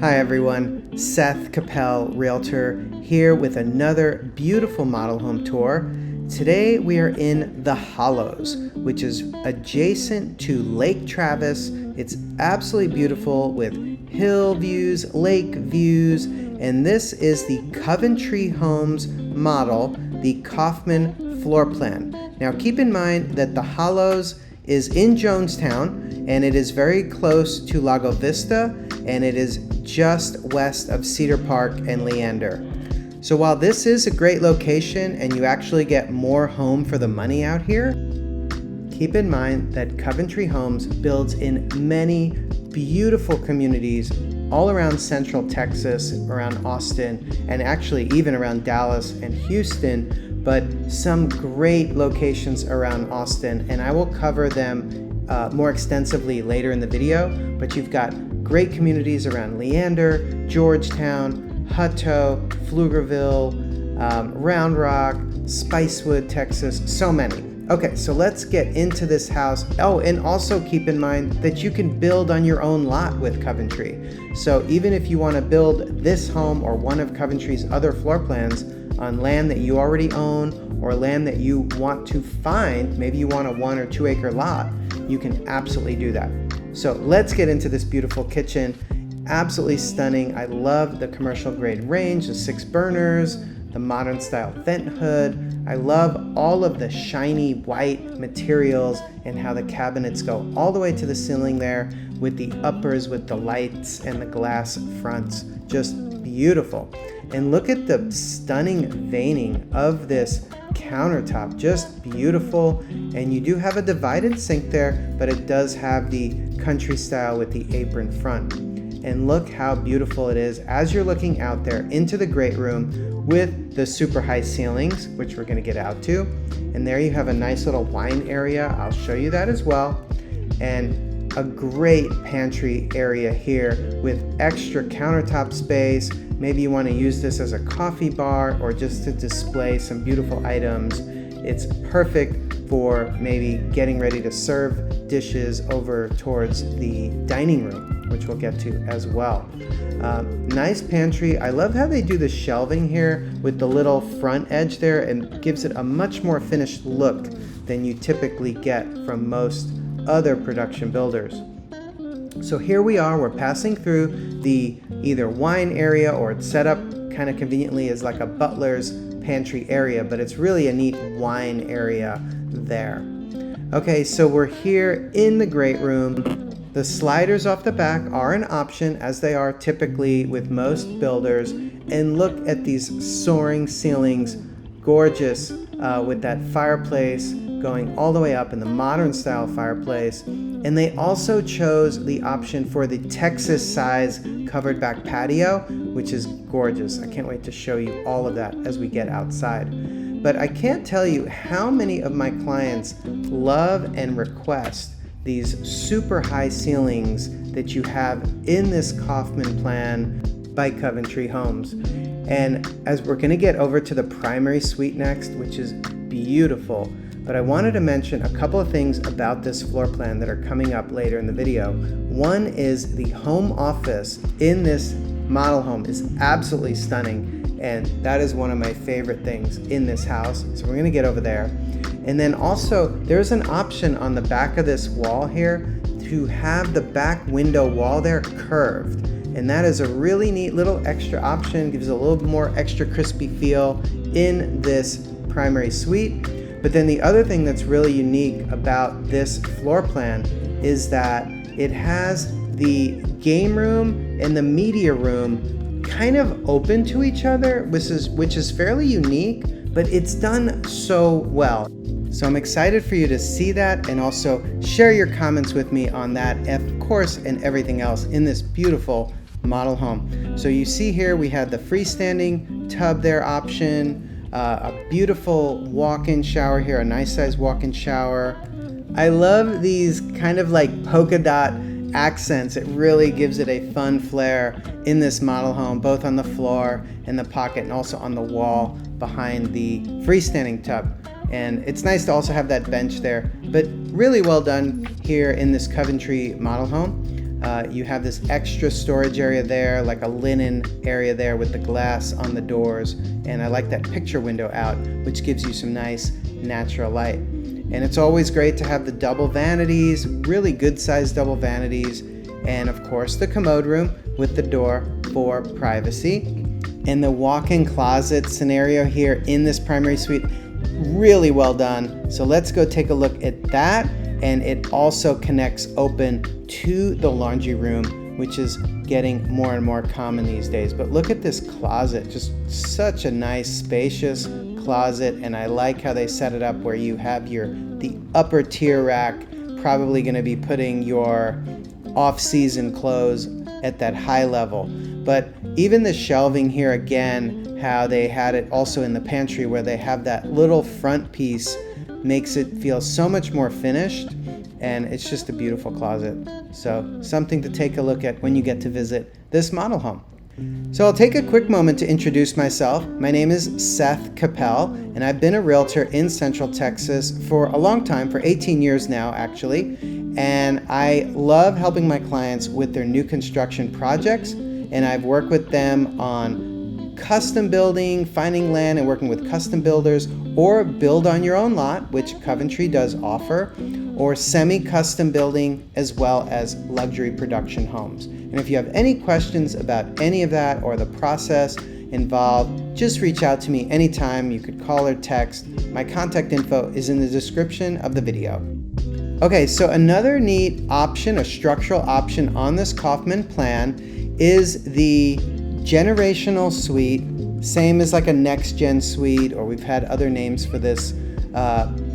Hi everyone, Seth Koppel, Realtor, here with another beautiful model home tour. Today we are in the Hollows, which is adjacent to Lake Travis. It's absolutely beautiful with hill views, lake views, and this is the Coventry Homes model, the Kaufman floor plan. Now keep in mind that the Hollows is in Georgetown, and it is very close to Lago Vista, and it is just west of Cedar Park and Leander. So while this is a great location and you actually get more home for the money out here, keep in mind that Coventry Homes builds in many beautiful communities all around Central Texas, around Austin, and actually even around Dallas and Houston, but some great locations around Austin, and I will cover them more extensively later in the video. But you've got great communities around Leander, Georgetown, Hutto, Pflugerville, Round Rock, Spicewood, Texas, so many. Okay, so let's get into this house. Oh, and also keep in mind that you can build on your own lot with Coventry. So even if you want to build this home or one of Coventry's other floor plans on land that you already own or land that you want to find, maybe you want a 1 or 2 acre lot, you can absolutely do that. So let's get into this beautiful kitchen. Absolutely stunning. I love the commercial grade range, the 6 burners, the modern style vent hood. I love all of the shiny white materials and how the cabinets go all the way to the ceiling there with the uppers with the lights and the glass fronts. Just beautiful. And look at the stunning veining of this countertop, just beautiful. And you do have a divided sink there, but it does have the country style with the apron front. And look how beautiful it is as you're looking out there into the great room with the super high ceilings, which we're going to get out to. And there you have a nice little wine area. I'll show you that as well. And a great pantry area here with extra countertop space. Maybe you want to use this as a coffee bar or just to display some beautiful items. It's perfect for maybe getting ready to serve dishes over towards the dining room, which we'll get to as well. Nice pantry. I love how they do the shelving here with the little front edge there, and gives it a much more finished look than you typically get from most other production builders. So here we are, we're passing through the either wine area, or it's set up kind of conveniently as like a butler's pantry area, but it's really a neat wine area there. Okay, so we're here in the great room. The sliders off the back are an option, as they are typically with most builders. And look at these soaring ceilings, gorgeous, with that fireplace going all the way up in the modern style fireplace. And they also chose the option for the Texas size covered back patio, which is gorgeous. I can't wait to show you all of that as we get outside. But I can't tell you how many of my clients love and request these super high ceilings that you have in this Kaufman plan by Coventry Homes. And as we're going to get over to the primary suite next, which is beautiful, but I wanted to mention a couple of things about this floor plan that are coming up later in the video. One is the home office in this model home is absolutely stunning, and that is one of my favorite things in this house. So we're going to get over there. And then also there's an option on the back of this wall here to have the back window wall there curved. And that is a really neat little extra option, gives a little bit more extra crispy feel in this primary suite. But then the other thing that's really unique about this floor plan is that it has the game room and the media room kind of open to each other, which is fairly unique, but it's done so well. So I'm excited for you to see that, and also share your comments with me on that, of course, and everything else in this beautiful model home. So you see here we have the freestanding tub there option, a beautiful walk-in shower here, a nice size walk-in shower. I love these kind of like polka dot accents. It really gives it a fun flair in this model home, both on the floor and the pocket, and also on the wall behind the freestanding tub. And it's nice to also have that bench there, but really well done here in this Coventry model home. You have this extra storage area there, like a linen area there with the glass on the doors. And I like that picture window out, which gives you some nice natural light. And it's always great to have the double vanities, really good sized double vanities. And of course the commode room with the door for privacy. And the walk-in closet scenario here in this primary suite, really well done. So let's go take a look at that. And it also connects open to the laundry room, which is getting more and more common these days. But look at this closet, just such a nice spacious closet. And I like how they set it up where you have the upper tier rack, probably going to be putting your off-season clothes at that high level. But even the shelving here, again, how they had it also in the pantry where they have that little front piece, makes it feel so much more finished, and it's just a beautiful closet. So something to take a look at when you get to visit this model home. So I'll take a quick moment to introduce myself. My name is Seth Koppel, and I've been a realtor in Central Texas for a long time, for 18 years now actually. And I love helping my clients with their new construction projects, and I've worked with them on custom building, finding land and working with custom builders, or build on your own lot, which Coventry does offer, or semi-custom building, as well as luxury production homes. And if you have any questions about any of that or the process involved, just reach out to me anytime. You could call or text. My contact info is in the description of the video. Okay, so another neat option, a structural option on this Kaufman plan is the generational suite, same as like a next gen suite, or we've had other names for this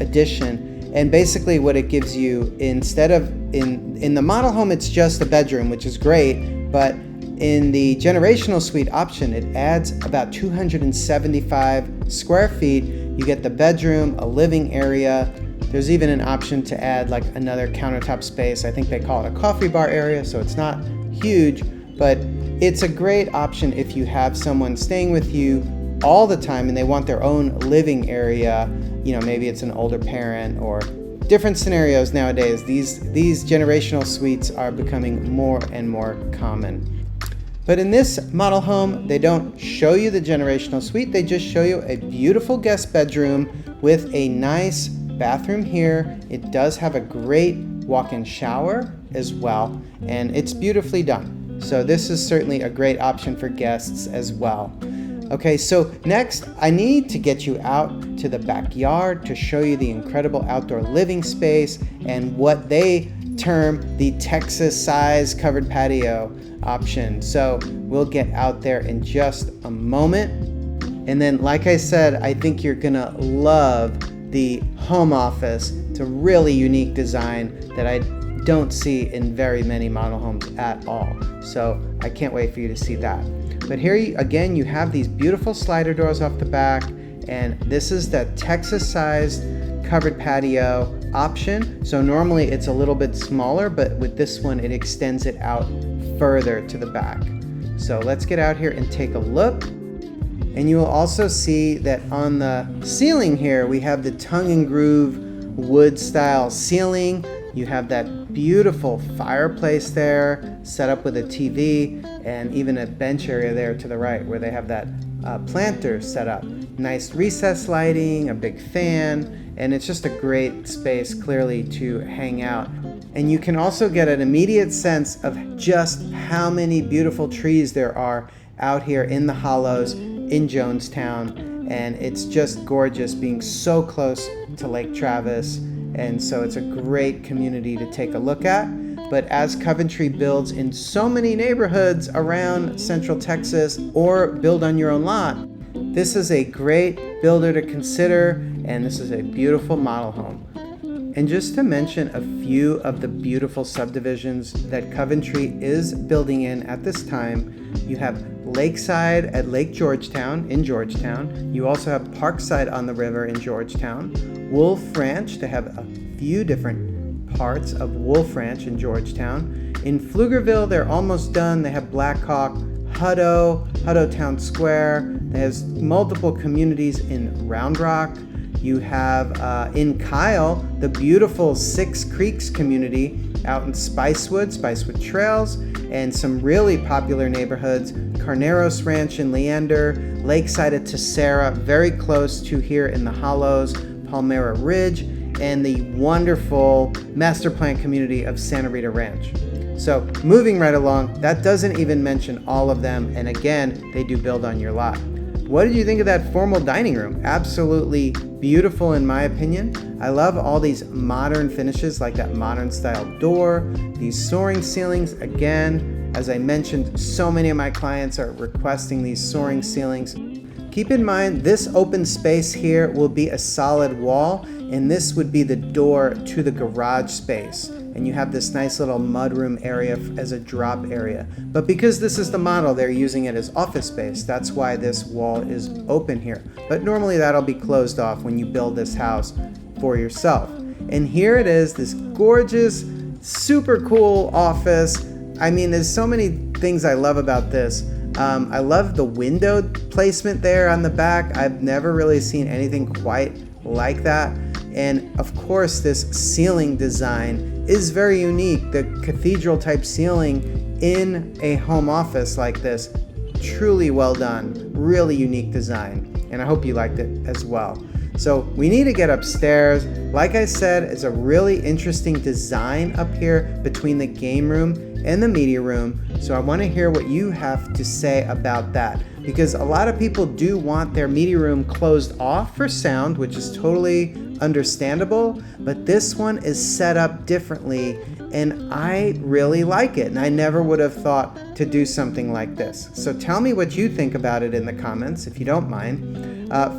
addition. And basically what it gives you, instead of in the model home, it's just a bedroom, which is great, but in the generational suite option, it adds about 275 square feet. You get the bedroom, a living area. There's even an option to add like another countertop space. I think they call it a coffee bar area, so it's not huge, but it's a great option if you have someone staying with you all the time and they want their own living area. You know, maybe it's an older parent or different scenarios nowadays. These generational suites are becoming more and more common. But in this model home, they don't show you the generational suite. They just show you a beautiful guest bedroom with a nice bathroom here. It does have a great walk-in shower as well, and it's beautifully done. So this is certainly a great option for guests as well. Okay, so next I need to get you out to the backyard to show you the incredible outdoor living space and what they term the Texas size covered patio option. So we'll get out there in just a moment. And then, like I said, I think you're gonna love the home office. It's a really unique design that I don't see in very many model homes at all. So I can't wait for you to see that. But here again, you have these beautiful slider doors off the back, and this is that Texas-sized covered patio option. So normally it's a little bit smaller, but with this one, it extends it out further to the back. So let's get out here and take a look. And you will also see that on the ceiling here, we have the tongue and groove wood style ceiling. You have that beautiful fireplace there set up with a TV and even a bench area there to the right where they have that planter set up. Nice recessed lighting, a big fan, and it's just a great space clearly to hang out. And you can also get an immediate sense of just how many beautiful trees there are out here in the hollows in Jonestown, and it's just gorgeous being so close to Lake Travis. And so it's a great community to take a look at. But as Coventry builds in so many neighborhoods around Central Texas, or build on your own lot, this is a great builder to consider, and this is a beautiful model home. And just to mention a few of the beautiful subdivisions that Coventry is building in at this time, you have Lakeside at Lake Georgetown in Georgetown. You also have Parkside on the river in Georgetown. Wolf Ranch, to have a few different parts of Wolf Ranch in Georgetown. In Pflugerville, they're almost done. They have Blackhawk, Hutto Town Square. There's multiple communities in Round Rock. You have in Kyle, the beautiful Six Creeks community, out in Spicewood Trails, and some really popular neighborhoods, Carneros Ranch in Leander, Lakeside at Tessera, very close to here in the Hollows, Palmera Ridge, and the wonderful master plan community of Santa Rita Ranch. So moving right along, that doesn't even mention all of them, and again, they do build on your lot. What did you think of that formal dining room? Absolutely beautiful in my opinion. I love all these modern finishes like that modern style door, these soaring ceilings. Again, as I mentioned, so many of my clients are requesting these soaring ceilings. Keep in mind, this open space here will be a solid wall, and this would be the door to the garage space. And you have this nice little mudroom area as a drop area. But because this is the model, they're using it as office space. That's why this wall is open here. But normally that'll be closed off when you build this house for yourself. And here it is, this gorgeous, super cool office. I mean, there's so many things I love about this. I love the window placement there on the back. I've never really seen anything quite like that. And of course, this ceiling design is very unique. The cathedral type ceiling in a home office like this, truly well done, really unique design. And I hope you liked it as well. So we need to get upstairs. Like I said, it's a really interesting design up here between the game room and the media room. So I want to hear what you have to say about that, because a lot of people do want their media room closed off for sound, which is totally understandable, but this one is set up differently and I really like it, and I never would have thought to do something like this. So tell me what you think about it in the comments if you don't mind.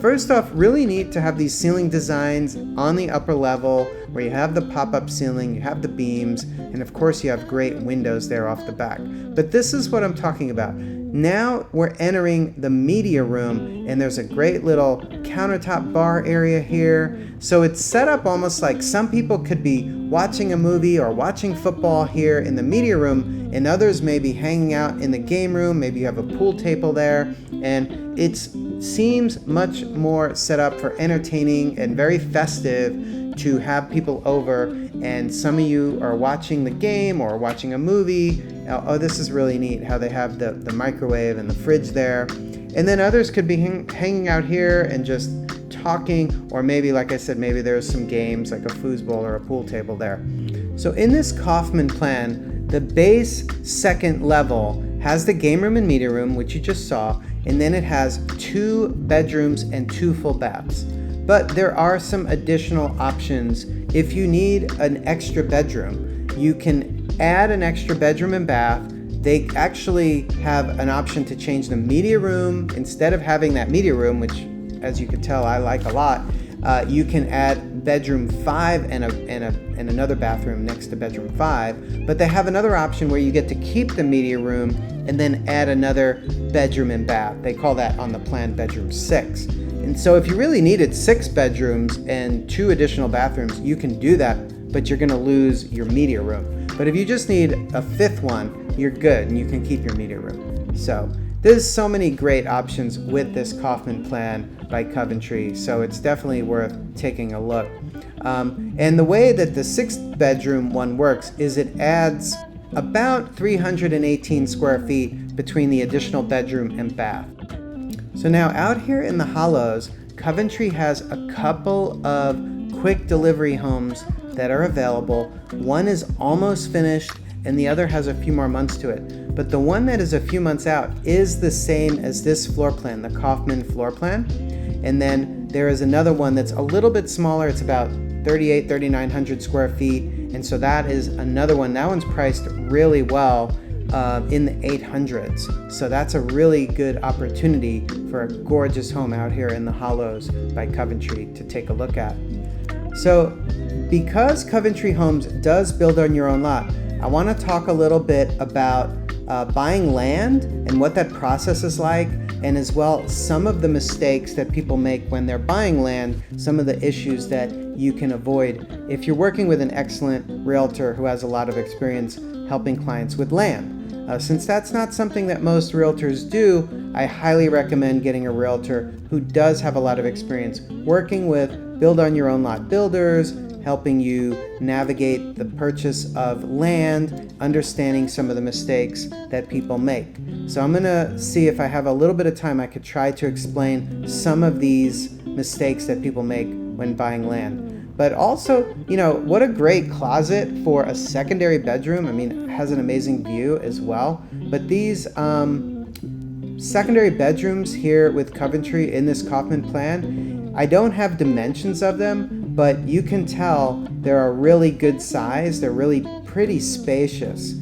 First off, really neat to have these ceiling designs on the upper level where you have the pop-up ceiling, you have the beams, and of course you have great windows there off the back. But this is what I'm talking about. Now we're entering the media room, and there's a great little countertop bar area here. So it's set up almost like some people could be watching a movie or watching football here in the media room, and others may be hanging out in the game room. Maybe you have a pool table there, and it seems much more set up for entertaining and very festive to have people over, and some of you are watching the game or watching a movie. Oh, this is really neat how they have the microwave and the fridge there. And then others could be hanging out here and just talking, or maybe, like I said, maybe there's some games like a foosball or a pool table there. So in this Kaufman plan, the base second level has the game room and media room, which you just saw, and then it has 2 bedrooms and 2 full baths. But there are some additional options. If you need an extra bedroom, you can add an extra bedroom and bath. They actually have an option to change the media room. Instead of having that media room, which as you can tell I like a lot, you can add bedroom 5 and another bathroom next to bedroom 5. But they have another option where you get to keep the media room and then add another bedroom and bath. They call that on the plan bedroom 6. And so if you really needed 6 bedrooms and 2 additional bathrooms, you can do that, but you're going to lose your media room. But if you just need a 5th one, you're good and you can keep your media room. So there's so many great options with this Kaufman plan by Coventry, so it's definitely worth taking a look. And the way that the 6th bedroom one works is it adds about 318 square feet between the additional bedroom and bath. So now out here in the Hollows, Coventry has a couple of quick delivery homes that are available. One is almost finished and the other has a few more months to it. But the one that is a few months out is the same as this floor plan, the Kaufman floor plan. And then there is another one that's a little bit smaller. It's about 3,900 square feet. And so that is another one. That one's priced really well in the 800s. So that's a really good opportunity for a gorgeous home out here in the Hollows by Coventry to take a look at. So because Coventry Homes does build on your own lot, I want to talk a little bit about buying land and what that process is like, and as well some of the mistakes that people make when they're buying land, some of the issues that you can avoid if you're working with an excellent realtor who has a lot of experience helping clients with land. Since that's not something that most realtors do, I highly recommend getting a realtor who does have a lot of experience working with build on your own lot builders helping you navigate the purchase of land, understanding some of the mistakes that people make. So I'm gonna see if I have a little bit of time I could try to explain some of these mistakes that people make when buying land. But also, what a great closet for a secondary bedroom. I mean, it has an amazing view as well. But these secondary bedrooms here with Coventry in this Kaufman plan, I don't have dimensions of them, but you can tell they're a really good size. They're really pretty spacious.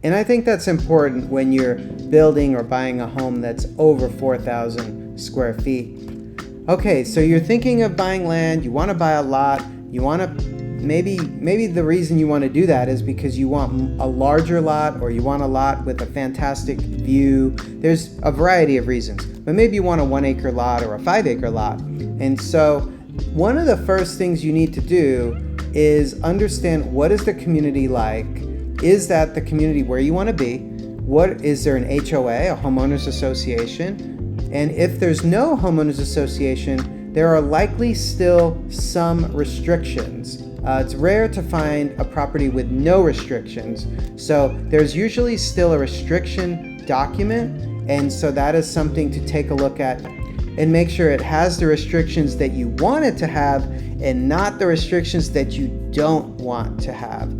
And I think that's important when you're building or buying a home that's over 4,000 square feet. Okay, so you're thinking of buying land, you want to buy a lot, you want to, maybe the reason you want to do that is because you want a larger lot, or you want a lot with a fantastic view. There's a variety of reasons, but maybe you want a 1 acre lot or a 5 acre lot. And so one of the first things you need to do is understand, what is the community like? Is that the community where you want to be? What is there, an HOA, a homeowners association? And if there's no homeowners association, there are likely still some restrictions. It's rare to find a property with no restrictions. So there's usually still a restriction document. And so that is something to take a look at and make sure it has the restrictions that you want it to have and not the restrictions that you don't want to have.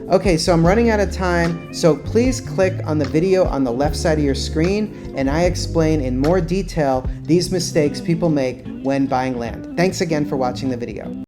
Okay, so I'm running out of time, so please click on the video on the left side of your screen, and I explain in more detail these mistakes people make when buying land. Thanks again for watching the video.